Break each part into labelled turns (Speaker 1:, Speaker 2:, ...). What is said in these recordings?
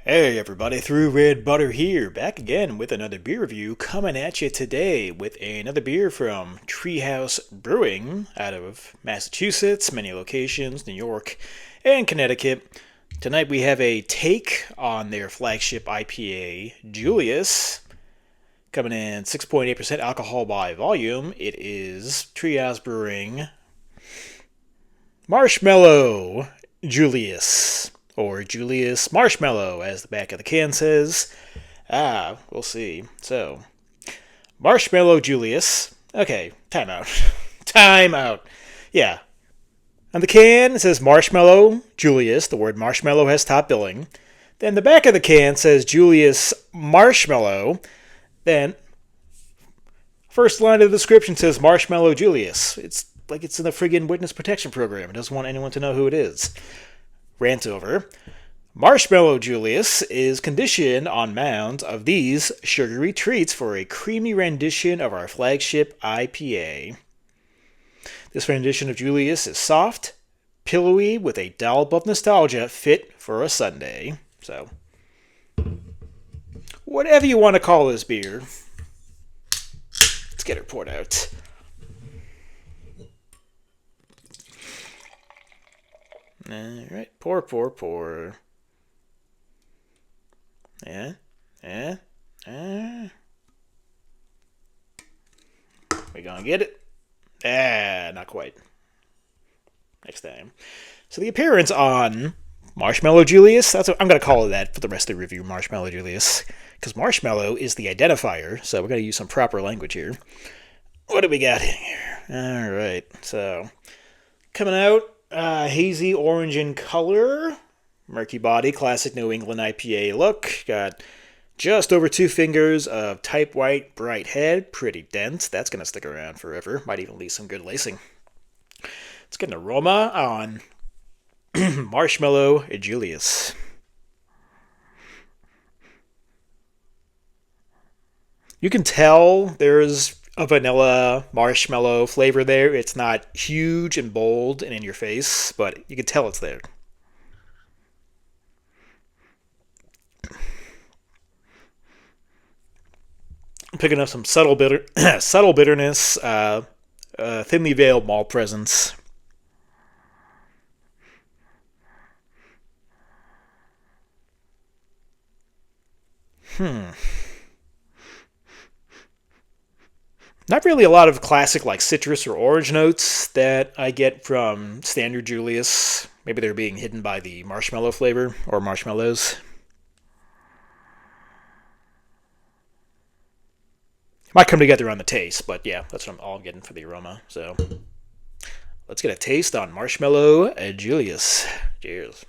Speaker 1: Hey everybody, ThrewRedButter here, back again with another beer review, coming at you today with another beer from Treehouse Brewing out of Massachusetts, many locations, New York, and Connecticut. Tonight we have a take on their flagship IPA, Julius, coming in 6.8% alcohol by volume. It is Treehouse Brewing Marshmallow Julius. Or Julius Marshmallow, as the back of the can says. We'll see. So, Marshmallow Julius. Okay, time out. Time out. Yeah. On the can, it says Marshmallow Julius. The word marshmallow has top billing. Then the back of the can says Julius Marshmallow. Then, first line of the description says Marshmallow Julius. It's like it's in the friggin' witness protection program. It doesn't want anyone to know who it is. Rant over. Marshmallow Julius is conditioned on mounds of these sugary treats for a creamy rendition of our flagship IPA. This rendition of Julius is soft, pillowy, with a dollop of nostalgia, fit for a sundae. So, whatever you want to call this beer, let's get it poured out. Alright, pour. Yeah. We gonna get it? Not quite. Next time. So the appearance on Marshmallow Julius, that's what I'm gonna call it that for the rest of the review, Marshmallow Julius. Because marshmallow is the identifier, so we're gonna use some proper language here. What do we got in here? Alright, so coming out, hazy orange in color, murky body, classic New England IPA look. Got just over 2 fingers of type white, bright head, pretty dense. That's going to stick around forever. Might even leave some good lacing. Let's get an aroma on Marshmallow Julius. You can tell there's a vanilla marshmallow flavor there. It's not huge and bold and in your face, but you can tell it's there. I'm picking up some subtle bitterness, thinly veiled malt presence. Not really a lot of classic like citrus or orange notes that I get from standard Julius. Maybe they're being hidden by the marshmallow flavor or marshmallows. Might come together on the taste, but yeah, that's what I'm all getting for the aroma. So let's get a taste on Marshmallow Julius. Cheers.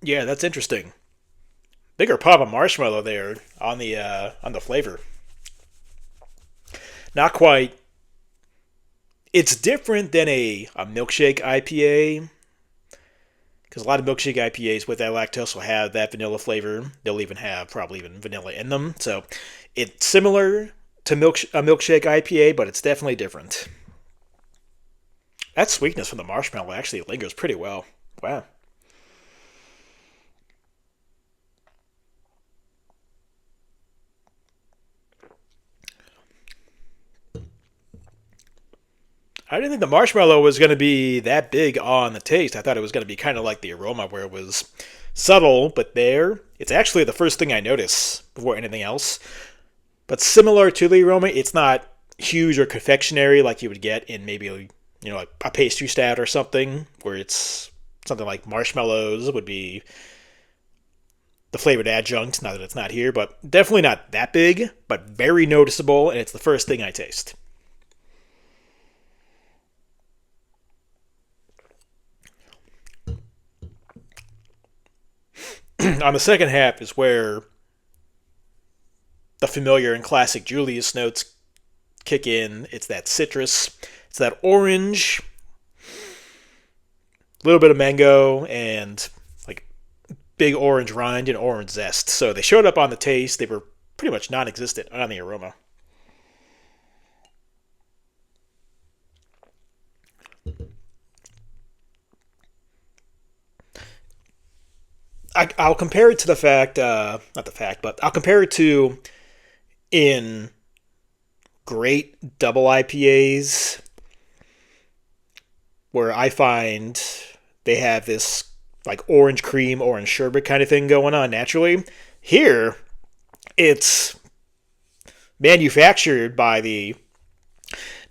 Speaker 1: Yeah, that's interesting. Bigger pop of marshmallow there on the flavor. Not quite. It's different than a milkshake IPA, because a lot of milkshake IPAs with that lactose will have that vanilla flavor. They'll even have probably even vanilla in them. So it's similar to a milkshake IPA, but it's definitely different. That sweetness from the marshmallow actually lingers pretty well. Wow. I didn't think the marshmallow was going to be that big on the taste. I thought it was going to be kind of like the aroma where it was subtle, but there. It's actually the first thing I notice before anything else. But similar to the aroma, it's not huge or confectionery like you would get in maybe like a pastry stout or something, where it's something like marshmallows would be the flavored adjunct, now that it's not here, but definitely not that big, but very noticeable, and it's the first thing I taste. On the second half is where the familiar and classic Julius notes kick in. It's that citrus, it's that orange, a little bit of mango, and like big orange rind and orange zest. So they showed up on the taste. They were pretty much non-existent on the aroma. I'll compare it to the fact, not the fact, but I'll compare it to in great double IPAs where I find they have this like orange cream, orange sherbet kind of thing going on naturally. Here, it's manufactured by the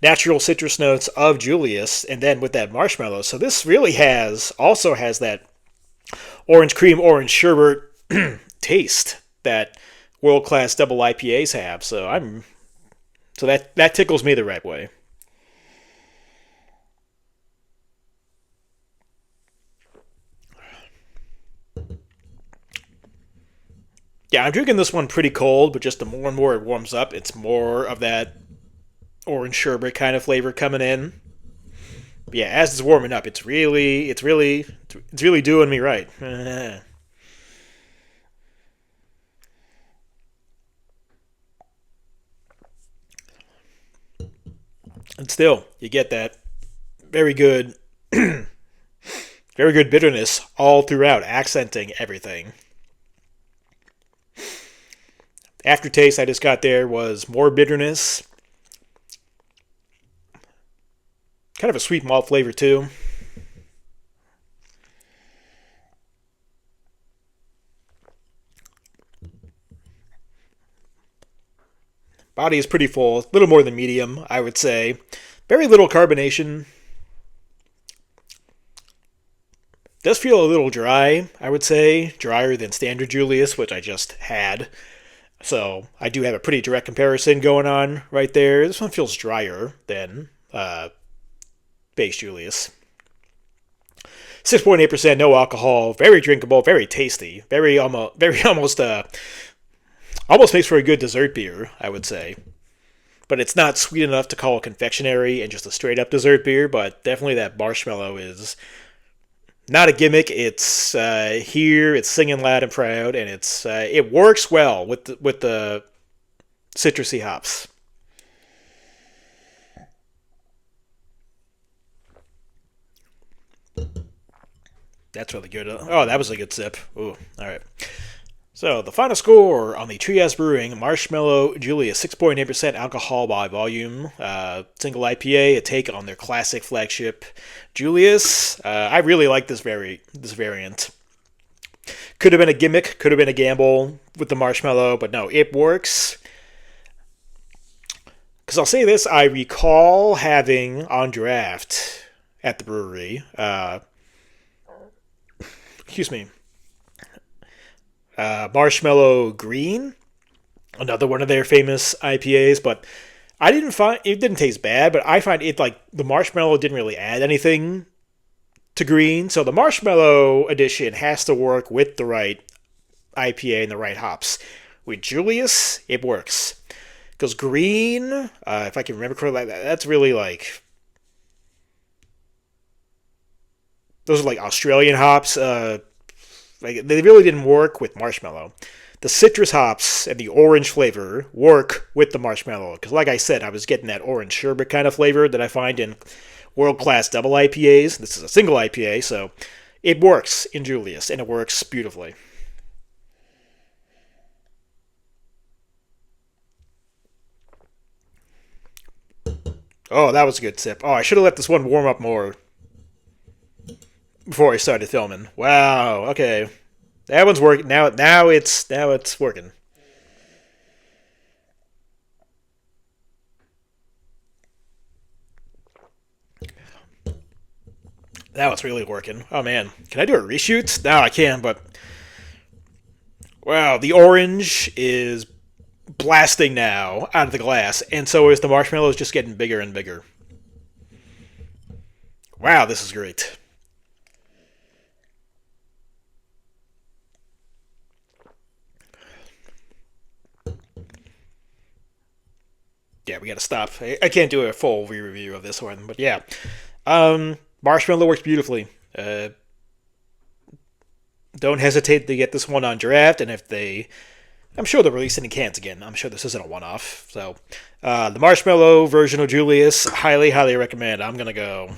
Speaker 1: natural citrus notes of Julius and then with that marshmallow. So this really also has that orange cream, orange sherbet taste that world-class double IPAs have. So that tickles me the right way. Yeah, I'm drinking this one pretty cold, but just the more and more it warms up, it's more of that orange sherbet kind of flavor coming in. But yeah, as it's warming up, it's really doing me right. And still, you get that very good, very good bitterness all throughout, accenting everything. Aftertaste I just got there was more bitterness, kind of a sweet malt flavor too. Body is pretty full, a little more than medium, I would say. Very little carbonation. Does feel a little dry, I would say. Drier than standard Julius, which I just had. So I do have a pretty direct comparison going on right there. This one feels drier than base Julius. 6.8%, no alcohol, very drinkable, very tasty, almost makes for a good dessert beer, I would say. But it's not sweet enough to call a confectionery and just a straight up dessert beer, but definitely that marshmallow is not a gimmick. It's here, it's singing loud and proud, and it works well with the citrusy hops. That's really good. Oh, that was a good sip. Ooh, all right. So the final score on the Treehouse Brewing Marshmallow Julius, 6.8% alcohol by volume, single IPA, a take on their classic flagship Julius. I really like this variant. Could have been a gimmick, could have been a gamble with the marshmallow, but no, it works. Because I'll say this, I recall having on draft at the brewery, excuse me, Marshmallow Green, another one of their famous IPAs, but I didn't find it didn't taste bad, but I find it like the marshmallow didn't really add anything to green, so the marshmallow edition has to work with the right IPA and the right hops. With Julius, it works because green, if I can remember correctly, that's really like those are like Australian hops. Like they really didn't work with marshmallow. The citrus hops and the orange flavor work with the marshmallow. Because like I said, I was getting that orange sherbet kind of flavor that I find in world-class double IPAs. This is a single IPA, so it works in Julius, and it works beautifully. Oh, that was a good sip. Oh, I should have let this one warm up more before I started filming. Wow, okay. That one's working. Now it's working. Now it's really working. Oh man, can I do a reshoot? No, I can, but wow, the orange is blasting now out of the glass, and so is the marshmallows just getting bigger and bigger. Wow, this is great. Yeah, we gotta stop. I can't do a full re-review of this one, but yeah, marshmallow works beautifully. don't hesitate to get this one on draft, and if they... I'm sure they'll release it in cans again. I'm sure this isn't a one-off. So, the marshmallow version of Julius, highly, highly recommend. I'm going to go...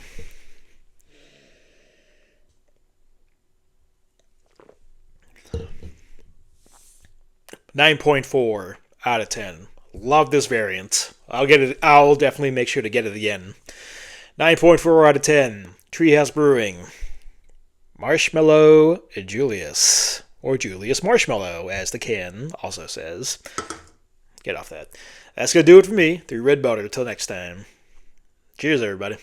Speaker 1: 9.4 out of 10. Love this variant. I'll get it. I'll definitely make sure to get it again. 9.4 out of 10. Treehouse Brewing. Marshmallow Julius. Or Julius Marshmallow, as the can also says. Get off that. That's going to do it for me. 3Red Butter. Till next time. Cheers, everybody.